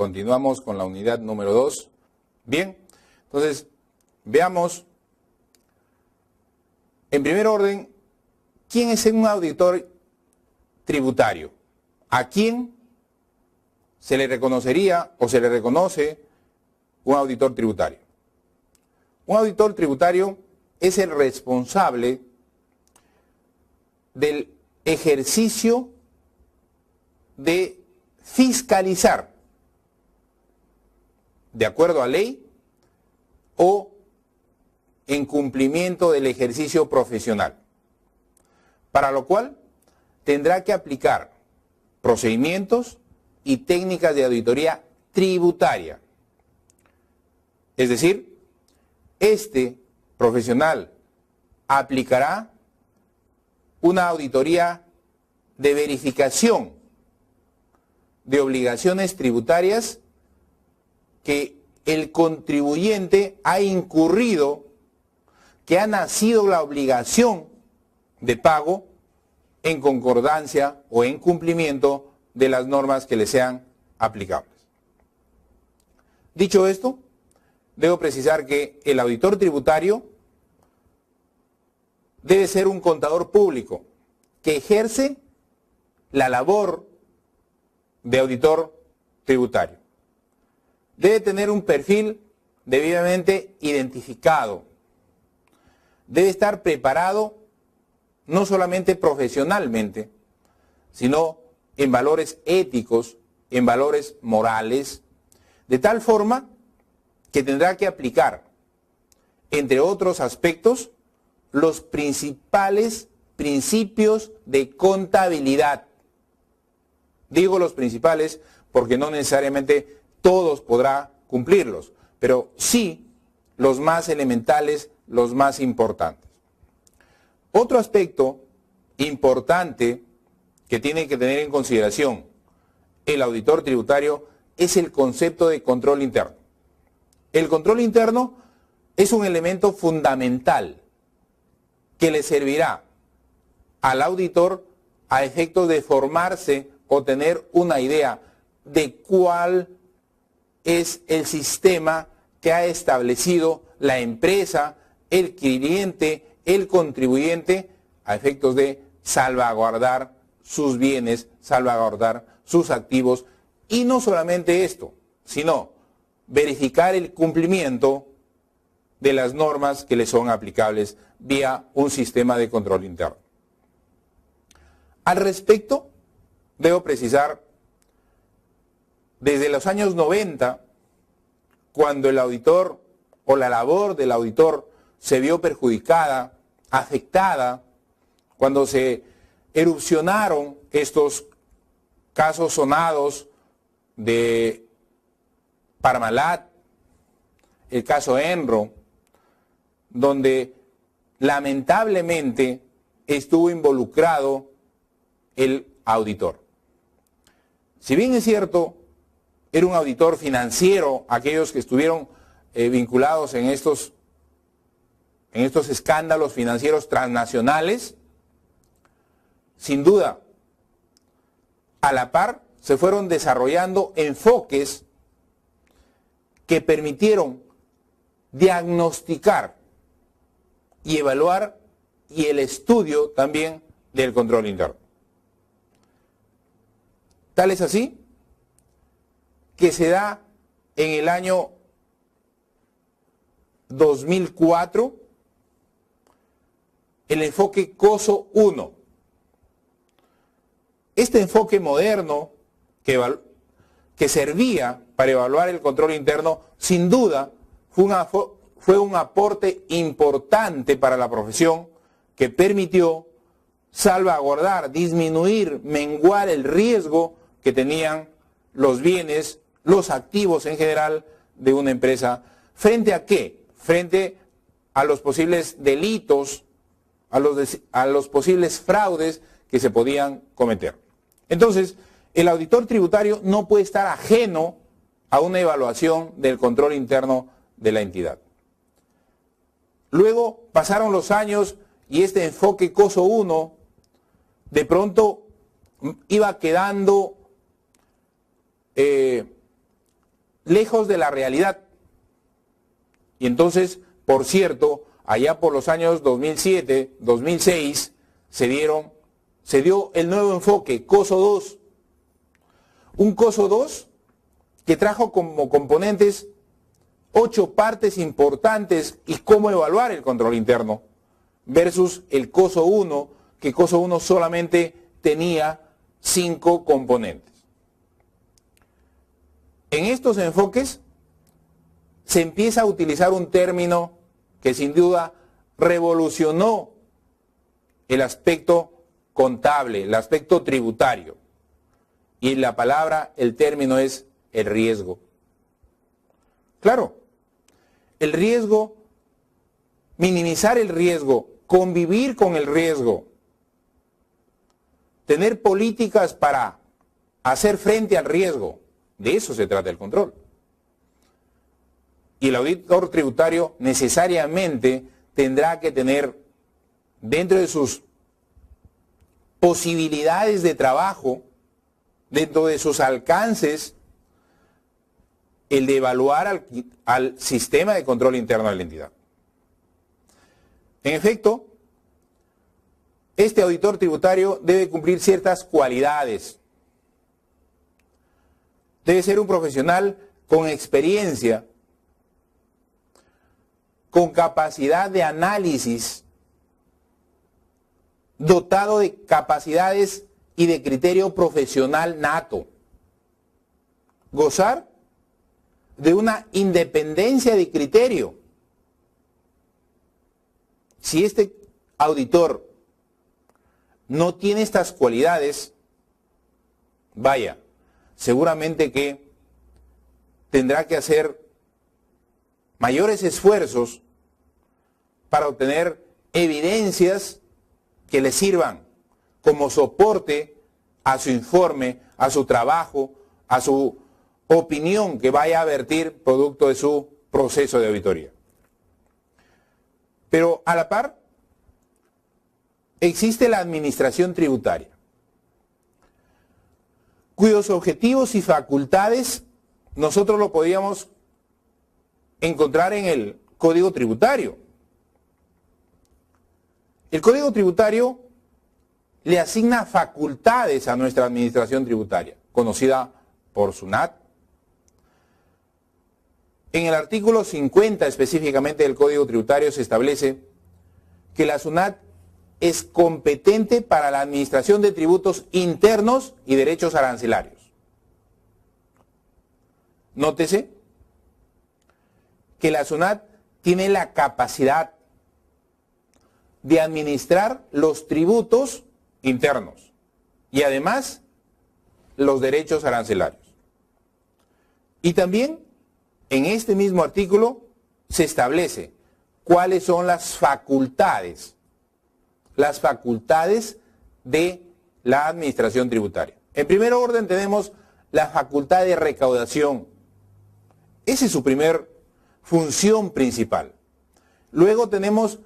Continuamos con la unidad número 2. Bien, entonces veamos en primer orden quién es un auditor tributario. ¿A quién se le reconocería o se le reconoce un auditor tributario? Un auditor tributario es el responsable del ejercicio de fiscalizar, de acuerdo a ley o en cumplimiento del ejercicio profesional, para lo cual tendrá que aplicar procedimientos y técnicas de auditoría tributaria. Es decir, este profesional aplicará una auditoría de verificación de obligaciones tributarias que el contribuyente ha incurrido, que ha nacido la obligación de pago en concordancia o en cumplimiento de las normas que le sean aplicables. Dicho esto, debo precisar que el auditor tributario debe ser un contador público que ejerce la labor de auditor tributario. Debe tener un perfil debidamente identificado. Debe estar preparado no solamente profesionalmente, sino en valores éticos, en valores morales, de tal forma que tendrá que aplicar, entre otros aspectos, los principales principios de contabilidad. Digo los principales porque no necesariamente todos podrá cumplirlos, pero sí los más elementales, los más importantes. Otro aspecto importante que tiene que tener en consideración el auditor tributario es el concepto de control interno. El control interno es un elemento fundamental que le servirá al auditor a efectos de formarse o tener una idea de cuál es el sistema que ha establecido la empresa, el cliente, el contribuyente, a efectos de salvaguardar sus bienes, salvaguardar sus activos, y no solamente esto, sino verificar el cumplimiento de las normas que le son aplicables vía un sistema de control interno. Al respecto, debo precisar, desde los años 90, cuando el auditor o la labor del auditor se vio perjudicada, afectada, cuando se erupcionaron estos casos sonados de Parmalat, el caso Enro, donde lamentablemente estuvo involucrado el auditor. Si bien es cierto, era un auditor financiero, aquellos que estuvieron vinculados en estos escándalos financieros transnacionales, sin duda, a la par se fueron desarrollando enfoques que permitieron diagnosticar y evaluar y el estudio también del control interno. Tal es así que se da en el año 2004 el enfoque COSO 1. Este enfoque moderno que servía para evaluar el control interno, sin duda fue un aporte importante para la profesión que permitió salvaguardar, disminuir, menguar el riesgo que tenían los bienes, los activos en general de una empresa. ¿Frente a qué? Frente a los posibles delitos, a los posibles fraudes que se podían cometer. Entonces, el auditor tributario no puede estar ajeno a una evaluación del control interno de la entidad. Luego pasaron los años y este enfoque COSO 1 de pronto iba quedando lejos de la realidad. Y entonces, por cierto, allá por los años 2007, 2006, se dio el nuevo enfoque, COSO 2. Un COSO 2 que trajo como componentes 8 partes importantes y cómo evaluar el control interno, versus el COSO 1, que COSO 1 solamente tenía 5 componentes. En estos enfoques se empieza a utilizar un término que sin duda revolucionó el aspecto contable, el aspecto tributario. Y la palabra, el término es el riesgo. Claro, el riesgo, minimizar el riesgo, convivir con el riesgo, tener políticas para hacer frente al riesgo, de eso se trata el control. Y el auditor tributario necesariamente tendrá que tener dentro de sus posibilidades de trabajo, dentro de sus alcances, el de evaluar al sistema de control interno de la entidad. En efecto, este auditor tributario debe cumplir ciertas cualidades. Debe ser un profesional con experiencia, con capacidad de análisis, dotado de capacidades y de criterio profesional nato. Gozar de una independencia de criterio. Si este auditor no tiene estas cualidades, vaya, seguramente que tendrá que hacer mayores esfuerzos para obtener evidencias que le sirvan como soporte a su informe, a su trabajo, a su opinión que vaya a vertir producto de su proceso de auditoría. Pero a la par, existe la administración tributaria, cuyos objetivos y facultades nosotros lo podríamos encontrar en el Código Tributario. El Código Tributario le asigna facultades a nuestra administración tributaria, conocida por SUNAT. En el artículo 50 específicamente del Código Tributario se establece que la SUNAT es competente para la administración de tributos internos y derechos arancelarios. Nótese que la SUNAT tiene la capacidad de administrar los tributos internos y además los derechos arancelarios. Y también en este mismo artículo se establece cuáles son las facultades de la administración tributaria. En primer orden tenemos la facultad de recaudación. Esa es su primer función principal. Luego tenemos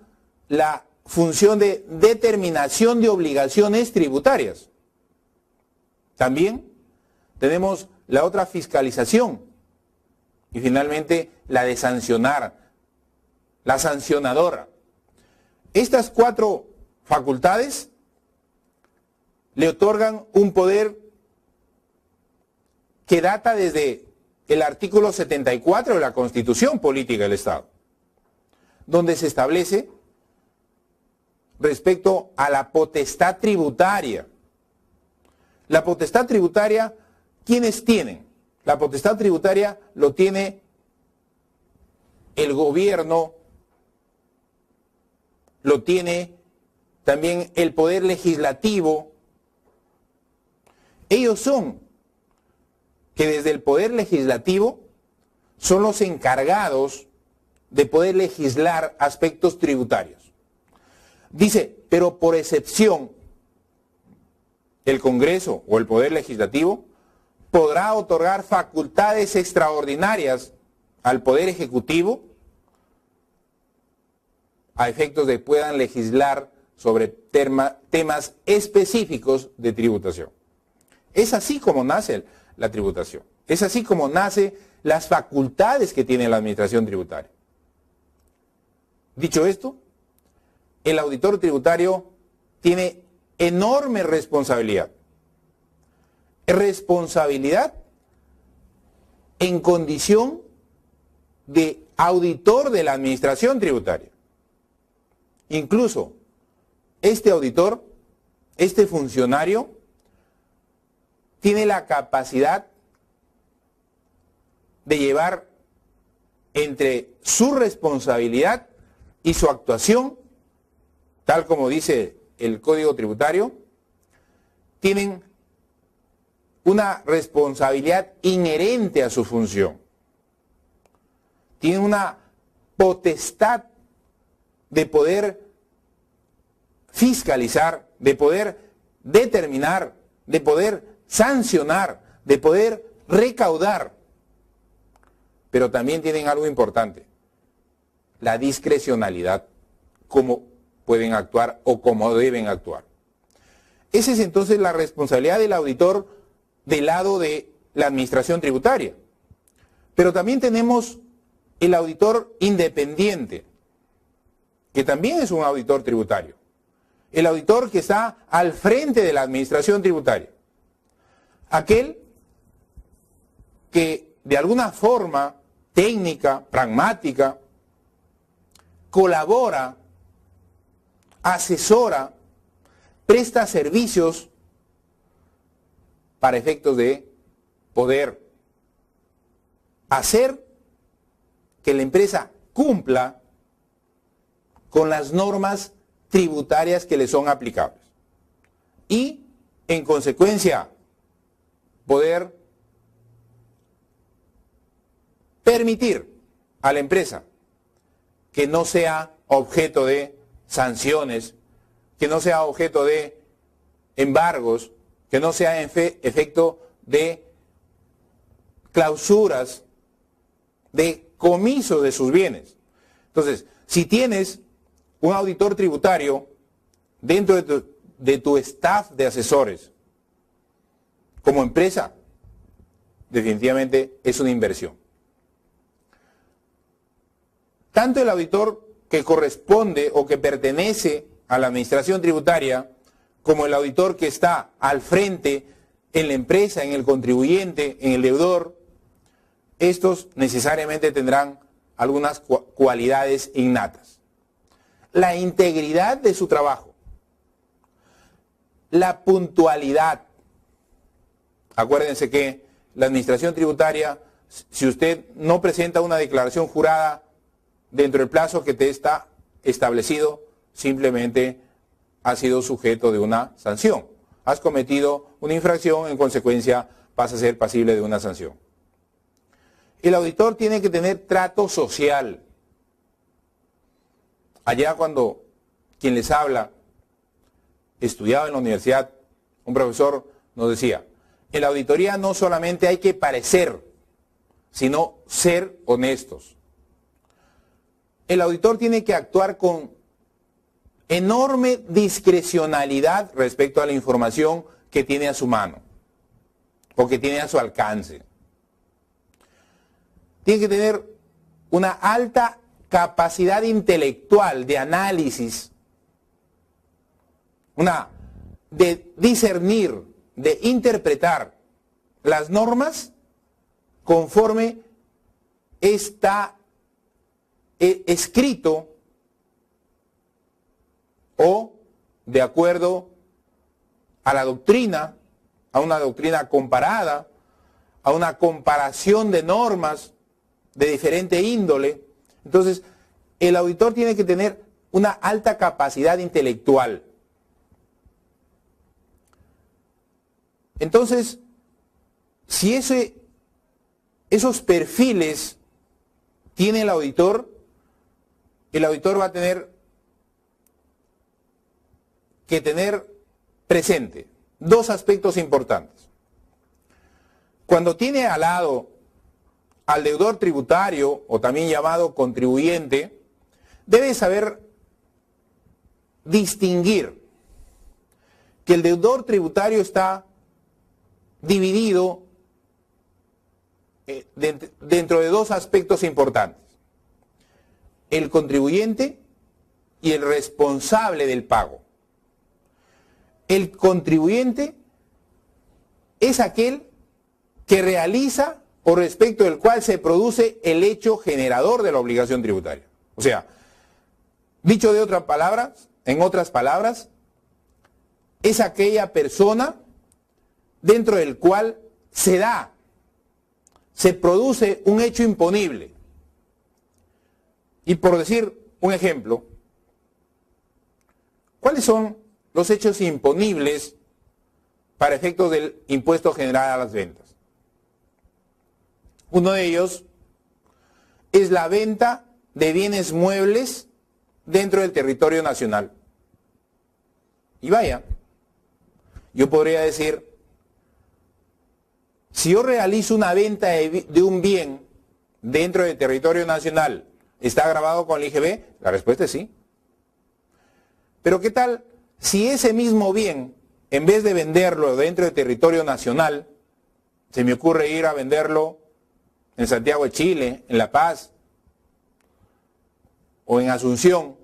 la función de determinación de obligaciones tributarias. También tenemos la otra, fiscalización. Y finalmente la de sancionar, la sancionadora. Estas 4 facultades le otorgan un poder que data desde el artículo 74 de la Constitución Política del Estado, donde se establece respecto a la potestad tributaria. La potestad tributaria, ¿quiénes tienen? La potestad tributaria lo tiene el gobierno, lo tiene también el poder legislativo. Ellos son que desde el poder legislativo son los encargados de poder legislar aspectos tributarios. Dice, pero por excepción, el Congreso o el poder legislativo podrá otorgar facultades extraordinarias al Poder Ejecutivo a efectos de que puedan legislar sobre temas específicos de tributación. Es así como nace la tributación. Es así como nace las facultades que tiene la administración tributaria. Dicho esto, el auditor tributario tiene enorme responsabilidad. Responsabilidad en condición de auditor de la administración tributaria. Incluso este auditor, este funcionario, tiene la capacidad de llevar entre su responsabilidad y su actuación, tal como dice el Código Tributario, tienen una responsabilidad inherente a su función. Tienen una potestad de poder fiscalizar, de poder determinar, de poder sancionar, de poder recaudar. Pero también tienen algo importante, la discrecionalidad, cómo pueden actuar o cómo deben actuar. Esa es entonces la responsabilidad del auditor del lado de la administración tributaria. Pero también tenemos el auditor independiente, que también es un auditor tributario. El auditor que está al frente de la administración tributaria. Aquel que de alguna forma técnica, pragmática, colabora, asesora, presta servicios para efectos de poder hacer que la empresa cumpla con las normas tributarias que le son aplicables. Y, en consecuencia, poder permitir a la empresa que no sea objeto de sanciones, que no sea objeto de embargos, que no sea efecto de clausuras, de comiso de sus bienes. Entonces, si tienes un auditor tributario dentro de tu staff de asesores, como empresa, definitivamente es una inversión. Tanto el auditor que corresponde o que pertenece a la administración tributaria, como el auditor que está al frente en la empresa, en el contribuyente, en el deudor, estos necesariamente tendrán algunas cualidades innatas. La integridad de su trabajo, la puntualidad. Acuérdense que la administración tributaria, si usted no presenta una declaración jurada dentro del plazo que te está establecido, simplemente ha sido sujeto de una sanción. Has cometido una infracción, en consecuencia vas a ser pasible de una sanción. El auditor tiene que tener trato social. Allá cuando quien les habla estudiaba en la universidad, un profesor nos decía, en la auditoría no solamente hay que parecer, sino ser honestos. El auditor tiene que actuar con enorme discrecionalidad respecto a la información que tiene a su mano o que tiene a su alcance. Tiene que tener una alta capacidad intelectual de análisis, de discernir, de interpretar las normas conforme está escrito o de acuerdo a la doctrina, a una doctrina comparada, a una comparación de normas de diferente índole. Entonces, el auditor tiene que tener una alta capacidad intelectual. Entonces, si esos perfiles tiene el auditor va a tener que tener presente dos aspectos importantes. Cuando tiene al lado al deudor tributario, o también llamado contribuyente, debe saber distinguir que el deudor tributario está dividido dentro de dos aspectos importantes: el contribuyente y el responsable del pago. El contribuyente es aquel que realiza o respecto del cual se produce el hecho generador de la obligación tributaria. O sea, dicho de otras palabras, en otras palabras, es aquella persona dentro del cual se produce un hecho imponible. Y por decir un ejemplo, ¿cuáles son los hechos imponibles para efectos del impuesto general a las ventas? Uno de ellos es la venta de bienes muebles dentro del territorio nacional. Y vaya, yo podría decir, si yo realizo una venta de un bien dentro del territorio nacional, ¿está grabado con el IGB? La respuesta es sí. Pero ¿qué tal si ese mismo bien, en vez de venderlo dentro del territorio nacional, se me ocurre ir a venderlo en Santiago de Chile, en La Paz o en Asunción?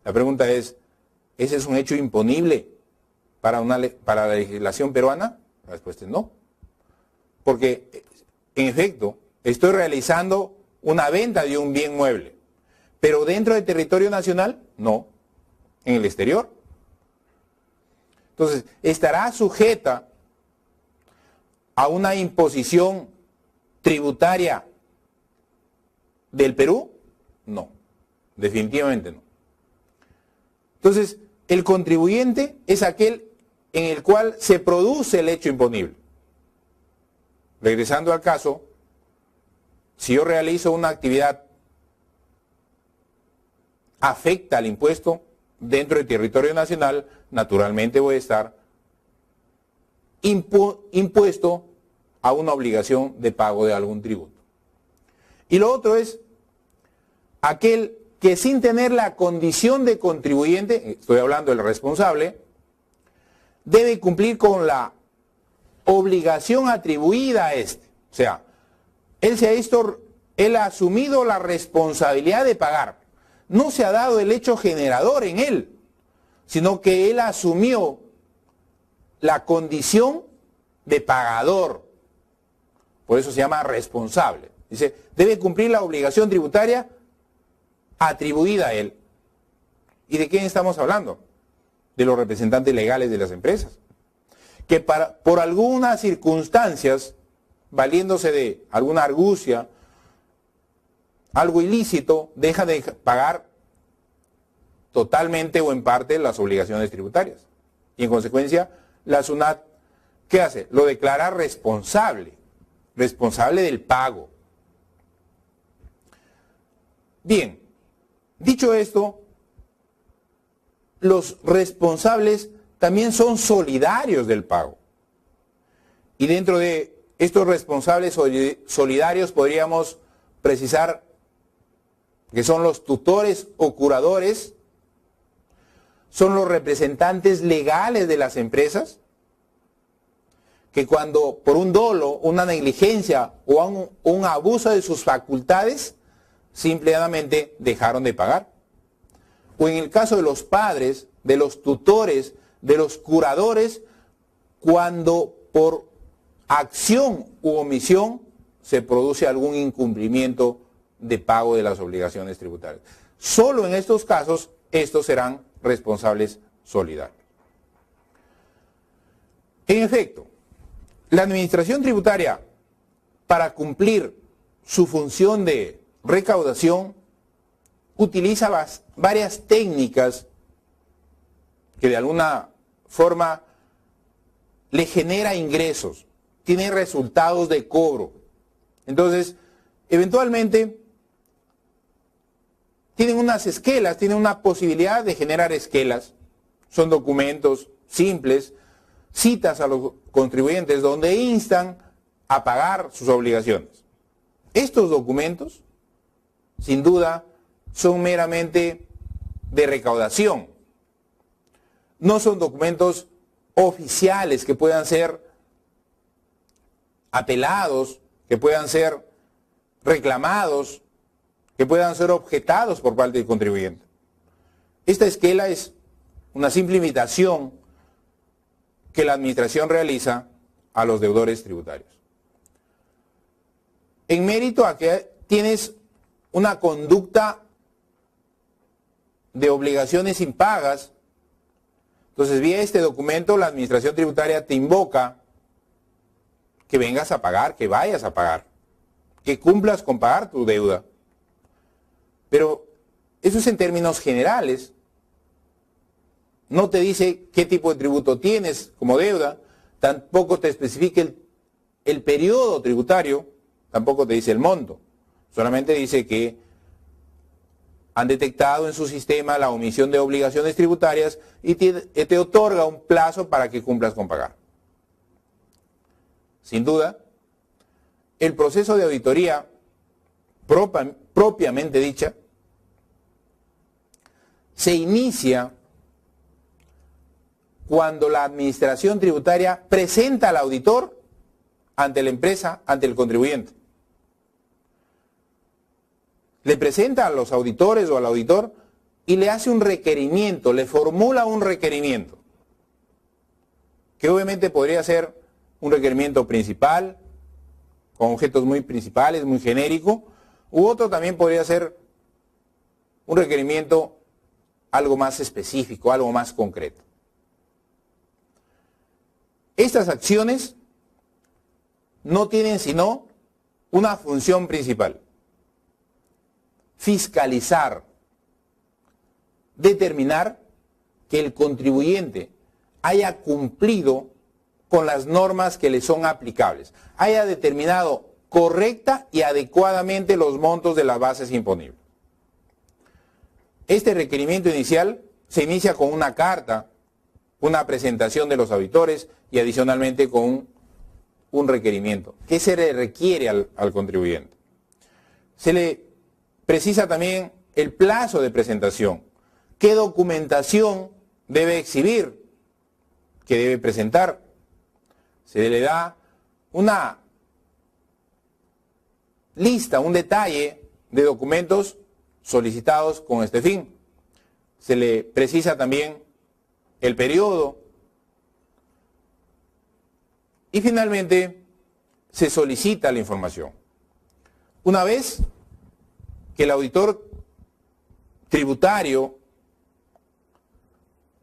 La pregunta es, ¿ese es un hecho imponible para la legislación peruana? La respuesta es no. Porque, en efecto, estoy realizando una venta de un bien mueble, pero dentro del territorio nacional, no, en el exterior. Entonces, ¿estará sujeta a una imposición tributaria del Perú? No, definitivamente no. Entonces, el contribuyente es aquel en el cual se produce el hecho imponible. Regresando al caso, si yo realizo una actividad afecta al impuesto dentro del territorio nacional, naturalmente voy a estar impuesto a una obligación de pago de algún tributo. Y lo otro es aquel que sin tener la condición de contribuyente, estoy hablando del responsable, debe cumplir con la obligación atribuida a este. O sea, él ha asumido la responsabilidad de pagar. No se ha dado el hecho generador en él, sino que él asumió la condición de pagador. Por eso se llama responsable. Dice, debe cumplir la obligación tributaria atribuida a él. ¿Y de quién estamos hablando? De los representantes legales de las empresas, que por algunas circunstancias, valiéndose de alguna argucia, algo ilícito, deja de pagar totalmente o en parte las obligaciones tributarias. Y en consecuencia, la SUNAT, ¿qué hace? Lo declara responsable del pago. Bien, dicho esto, los responsables también son solidarios del pago. Y dentro de estos responsables solidarios podríamos precisar que son los tutores o curadores, son los representantes legales de las empresas, que cuando por un dolo, una negligencia o un abuso de sus facultades, simplemente dejaron de pagar. O en el caso de los padres, de los tutores, de los curadores, cuando por acción u omisión se produce algún incumplimiento de pago de las obligaciones tributarias. Solo en estos casos, estos serán responsables solidarios. En efecto, la administración tributaria, para cumplir su función de recaudación, utiliza varias técnicas que de alguna forma le genera ingresos, tiene resultados de cobro. Entonces, eventualmente, tienen unas esquelas, tienen una posibilidad de generar esquelas. Son documentos simples, citas a los contribuyentes donde instan a pagar sus obligaciones. Estos documentos, sin duda, son meramente de recaudación. No son documentos oficiales que puedan ser apelados, que puedan ser reclamados, que puedan ser objetados por parte del contribuyente. Esta esquela es una simple invitación que la administración realiza a los deudores tributarios. En mérito a que tienes una conducta de obligaciones impagas, entonces vía este documento la administración tributaria te invoca que vengas a pagar, que vayas a pagar, que cumplas con pagar tu deuda. Pero eso es en términos generales. No te dice qué tipo de tributo tienes como deuda, tampoco te especifica el periodo tributario, tampoco te dice el monto. Solamente dice que han detectado en su sistema la omisión de obligaciones tributarias y te otorga un plazo para que cumplas con pagar. Sin duda, el proceso de auditoría propiamente dicha se inicia cuando la administración tributaria presenta al auditor ante la empresa, ante el contribuyente. Le presenta a los auditores o al auditor y le hace un requerimiento, le formula un requerimiento, que obviamente podría ser un requerimiento principal, con objetos muy principales, muy genérico, u otro también podría ser un requerimiento algo más específico, algo más concreto. Estas acciones no tienen sino una función principal: fiscalizar, determinar que el contribuyente haya cumplido con las normas que le son aplicables, haya determinado correcta y adecuadamente los montos de las bases imponibles. Este requerimiento inicial se inicia con una carta, una presentación de los auditores y adicionalmente con un requerimiento. ¿Qué se le requiere al contribuyente? Se le precisa también el plazo de presentación, qué documentación debe exhibir, qué debe presentar. Se le da una lista, un detalle de documentos solicitados con este fin. Se le precisa también el periodo y finalmente se solicita la información. Una vez que el auditor tributario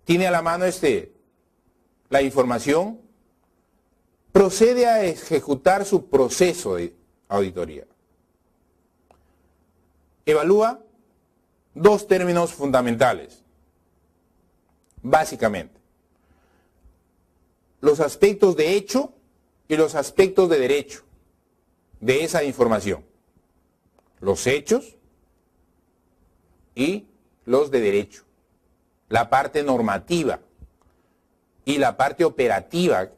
tiene a la mano la información, procede a ejecutar su proceso de auditoría. Evalúa dos términos fundamentales, básicamente: los aspectos de hecho y los aspectos de derecho de esa información. Los hechos y los de derecho. La parte normativa y la parte operativa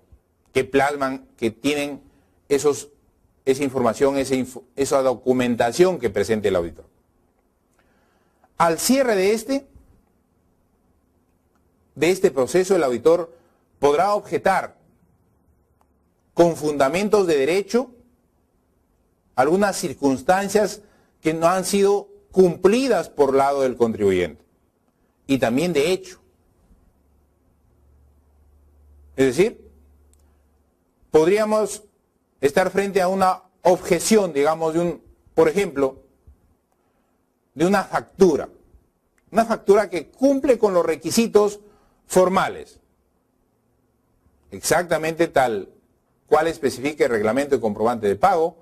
que plasman, que tienen esa información, esa documentación que presente el auditor. Al cierre de este proceso, el auditor podrá objetar con fundamentos de derecho algunas circunstancias que no han sido cumplidas por lado del contribuyente, y también de hecho. Es decir, podríamos estar frente a una objeción, digamos, por ejemplo, de una factura que cumple con los requisitos formales, exactamente tal cual especifica el reglamento de comprobante de pago.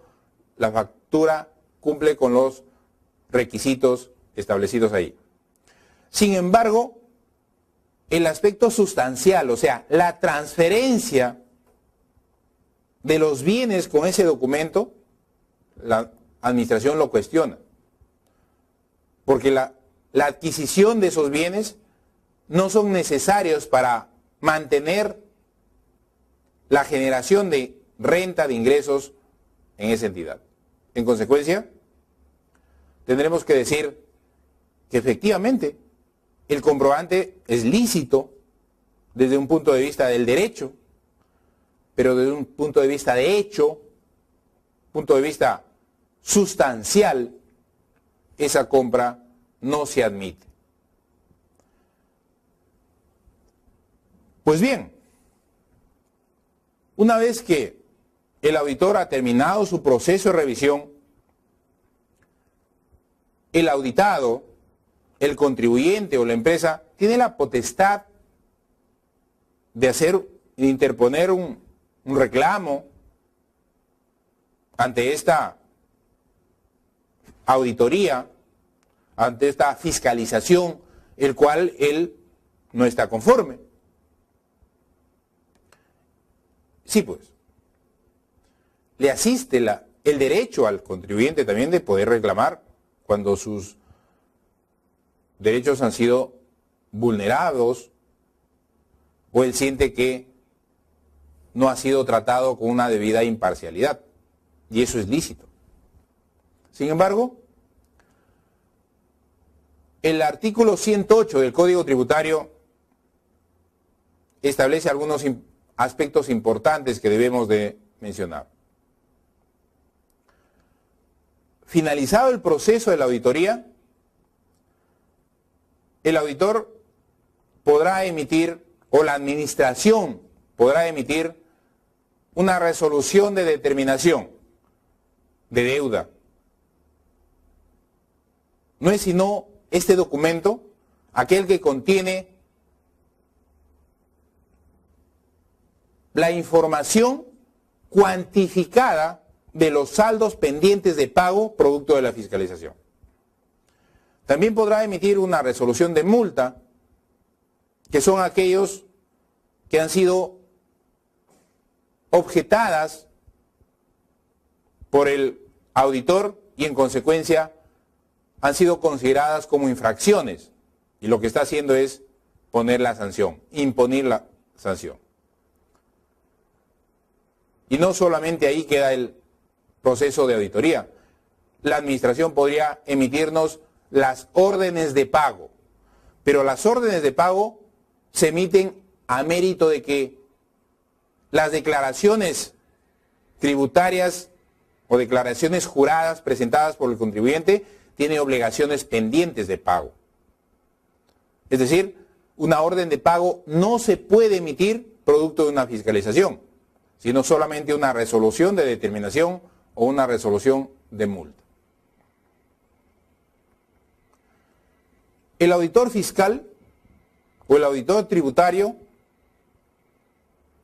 La factura cumple con los requisitos establecidos ahí. Sin embargo, el aspecto sustancial, o sea, la transferencia de los bienes con ese documento, la administración lo cuestiona. Porque la adquisición de esos bienes no son necesarios para mantener la generación de renta, de ingresos en esa entidad. En consecuencia, tendremos que decir que efectivamente el comprobante es lícito desde un punto de vista del derecho, pero desde un punto de vista de hecho, punto de vista sustancial, esa compra no se admite. Pues bien, una vez que el auditor ha terminado su proceso de revisión, el auditado, el contribuyente o la empresa tiene la potestad de interponer un reclamo ante esta auditoría, ante esta fiscalización, el cual él no está conforme. Sí, pues, le asiste el derecho al contribuyente también de poder reclamar cuando sus derechos han sido vulnerados o él siente que no ha sido tratado con una debida imparcialidad, y eso es lícito. Sin embargo, el artículo 108 del Código Tributario establece algunos aspectos importantes que debemos de mencionar. Finalizado el proceso de la auditoría, el auditor podrá emitir, o la administración podrá emitir, una resolución de determinación de deuda. No es sino este documento, aquel que contiene la información cuantificada de los saldos pendientes de pago producto de la fiscalización. También podrá emitir una resolución de multa, que son aquellos que han sido objetadas por el auditor y en consecuencia han sido consideradas como infracciones, y lo que está haciendo es poner la sanción, imponer la sanción. Y no solamente ahí queda el proceso de auditoría. La administración podría emitirnos las órdenes de pago, pero las órdenes de pago se emiten a mérito de que las declaraciones tributarias o declaraciones juradas presentadas por el contribuyente tienen obligaciones pendientes de pago. Es decir, una orden de pago no se puede emitir producto de una fiscalización, sino solamente una resolución de determinación o una resolución de multa. El auditor fiscal o el auditor tributario,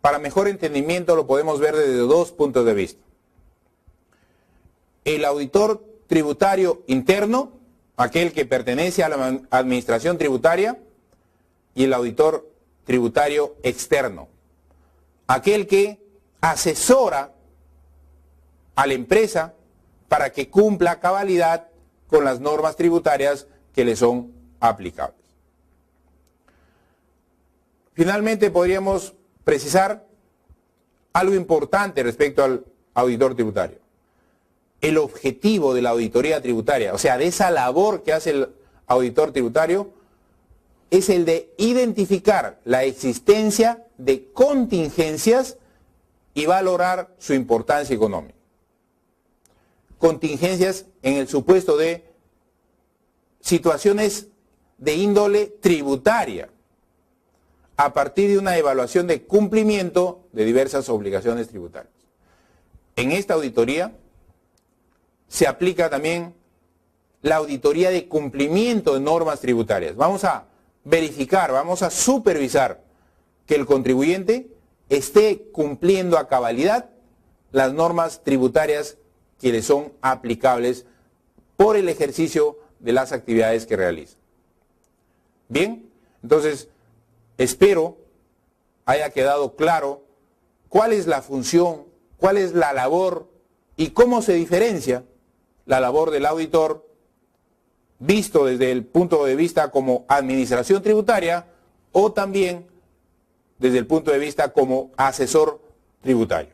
para mejor entendimiento lo podemos ver desde dos puntos de vista. El auditor tributario interno, aquel que pertenece a la administración tributaria, y el auditor tributario externo, aquel que asesora a la empresa para que cumpla a cabalidad con las normas tributarias que le son aplicables. Finalmente, podríamos precisar algo importante respecto al auditor tributario. El objetivo de la auditoría tributaria, o sea, de esa labor que hace el auditor tributario, es el de identificar la existencia de contingencias y valorar su importancia económica. Contingencias en el supuesto de situaciones de índole tributaria, a partir de una evaluación de cumplimiento de diversas obligaciones tributarias. En esta auditoría se aplica también la auditoría de cumplimiento de normas tributarias. Vamos a verificar, vamos a supervisar que el contribuyente esté cumpliendo a cabalidad las normas tributarias que le son aplicables por el ejercicio de las actividades que realiza. Bien, entonces espero haya quedado claro cuál es la función, cuál es la labor y cómo se diferencia la labor del auditor visto desde el punto de vista como administración tributaria o también desde el punto de vista como asesor tributario.